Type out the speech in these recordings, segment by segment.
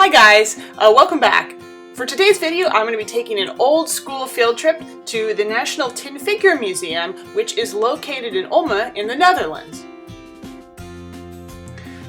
Hi guys, welcome back. For today's video, I'm going to be taking an old school field trip to the Nationaal Tinnen Figuren Museum, which is located in Ommen in the Netherlands.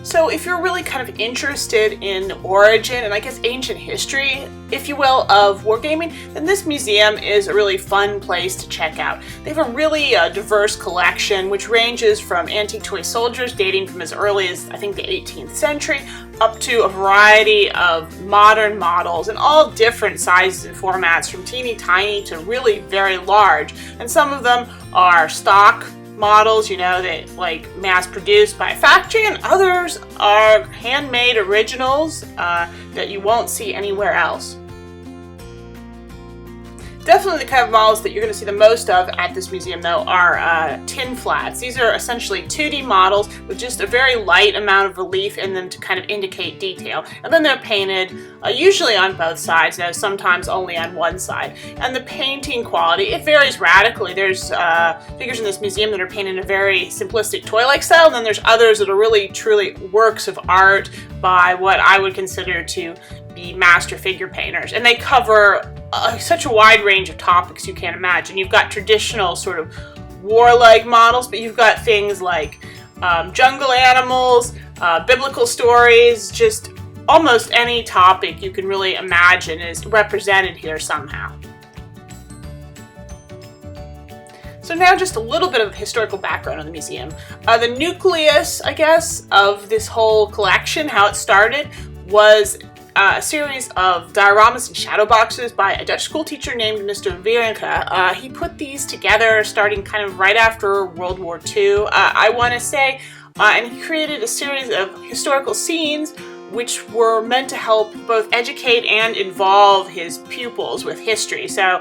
So if you're really kind of interested in origin and I guess ancient history, if you will, of wargaming, then this museum is a really fun place to check out. They have a really diverse collection which ranges from antique toy soldiers dating from as early as I think the 18th century up to a variety of modern models in all different sizes and formats, from teeny tiny to really very large. And some of them are stock models, you know, that like mass produced by a factory, and others are handmade originals that you won't see anywhere else. Definitely the kind of models that you're going to see the most of at this museum, though, are tin flats. These are essentially 2D models with just a very light amount of relief in them to kind of indicate detail. And then they're painted usually on both sides, though sometimes only on one side. And the painting quality, it varies radically. There's figures in this museum that are painted in a very simplistic toy-like style, and then there's others that are really, truly works of art by what I would consider to be master figure painters. And they cover such a wide range of topics you can't imagine. You've got traditional sort of warlike models, but you've got things like jungle animals, biblical stories, just almost any topic you can really imagine is represented here somehow. So now just a little bit of historical background on the museum. The nucleus, I guess, of this whole collection, how it started, was a series of dioramas and shadowboxes by a Dutch school teacher named Mr. Verenke. He put these together starting kind of right after World War II, I want to say, and he created a series of historical scenes which were meant to help both educate and involve his pupils with history, so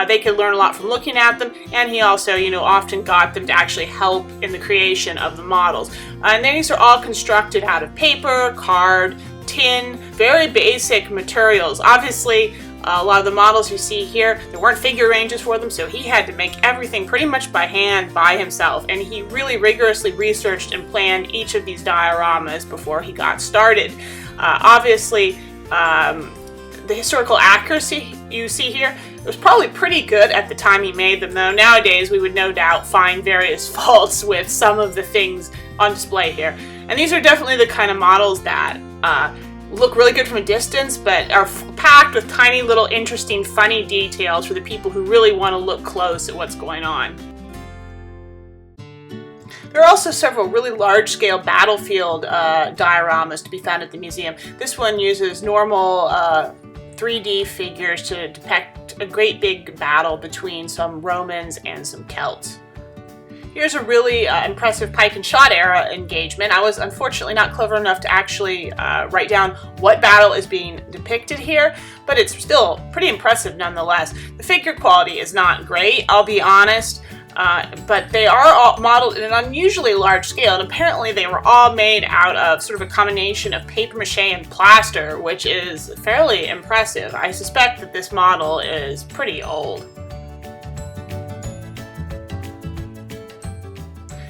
they could learn a lot from looking at them, and he also, you know, often got them to actually help in the creation of the models. And these are all constructed out of paper, card, tin, very basic materials. Obviously, a lot of the models you see here, there weren't figure ranges for them, so he had to make everything pretty much by hand by himself, and he really rigorously researched and planned each of these dioramas before he got started. Obviously, the historical accuracy you see here was probably pretty good at the time he made them, though nowadays we would no doubt find various faults with some of the things on display here. And these are definitely the kind of models that look really good from a distance, but are packed with tiny little interesting, funny details for the people who really want to look close at what's going on. There are also several really large-scale battlefield dioramas to be found at the museum. This one uses normal 3D figures to depict a great big battle between some Romans and some Celts. Here's a really impressive pike and shot era engagement. I was unfortunately not clever enough to actually write down what battle is being depicted here, but it's still pretty impressive nonetheless. The figure quality is not great, I'll be honest, but they are all modeled in an unusually large scale, and apparently they were all made out of sort of a combination of paper mache and plaster, which is fairly impressive. I suspect that this model is pretty old.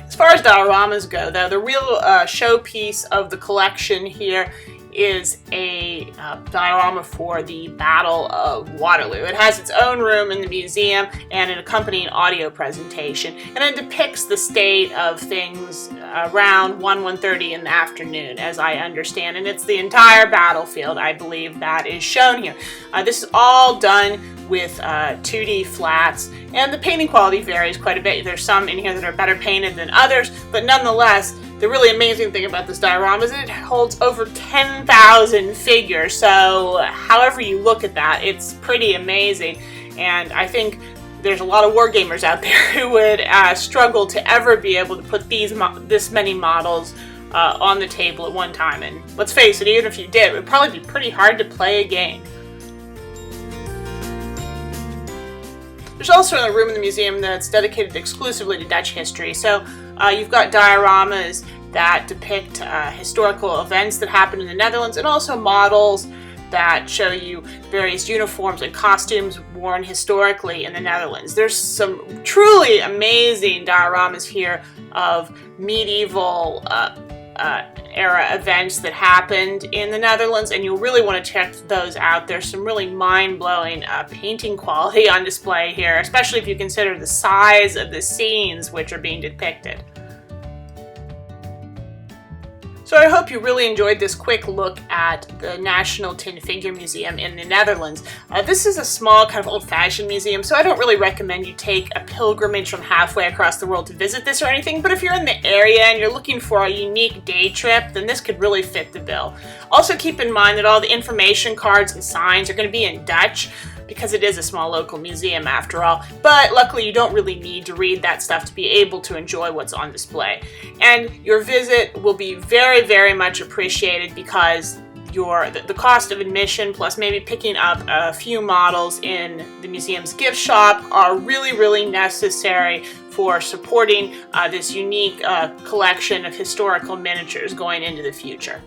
As far as dioramas go, though, the real showpiece of the collection here is a diorama for the Battle of Waterloo. It has its own room in the museum and an accompanying audio presentation, and it depicts the state of things around 1:30 in the afternoon, as I understand, and it's the entire battlefield, I believe, that is shown here. This is all done with 2D flats, and the painting quality varies quite a bit. There's some in here that are better painted than others, but nonetheless, the really amazing thing about this diorama is that it holds over 10,000 figures, so however you look at that, it's pretty amazing, and I think there's a lot of wargamers out there who would struggle to ever be able to put this many models on the table at one time, and let's face it, even if you did, it would probably be pretty hard to play a game. There's also a room in the museum that's dedicated exclusively to Dutch history. So you've got dioramas that depict historical events that happened in the Netherlands, and also models that show you various uniforms and costumes worn historically in the Netherlands. There's some truly amazing dioramas here of medieval era events that happened in the Netherlands, and you'll really want to check those out. There's some really mind-blowing painting quality on display here, especially if you consider the size of the scenes which are being depicted. So I hope you really enjoyed this quick look at the Nationaal Tinnen Figure Museum in the Netherlands. This is a small, kind of old-fashioned museum, so I don't really recommend you take a pilgrimage from halfway across the world to visit this or anything, but if you're in the area and you're looking for a unique day trip, then this could really fit the bill. Also keep in mind that all the information cards and signs are going to be in Dutch, because it is a small local museum after all, but luckily you don't really need to read that stuff to be able to enjoy what's on display. And your visit will be very, very much appreciated because the cost of admission plus maybe picking up a few models in the museum's gift shop are really, really necessary for supporting this unique collection of historical miniatures going into the future.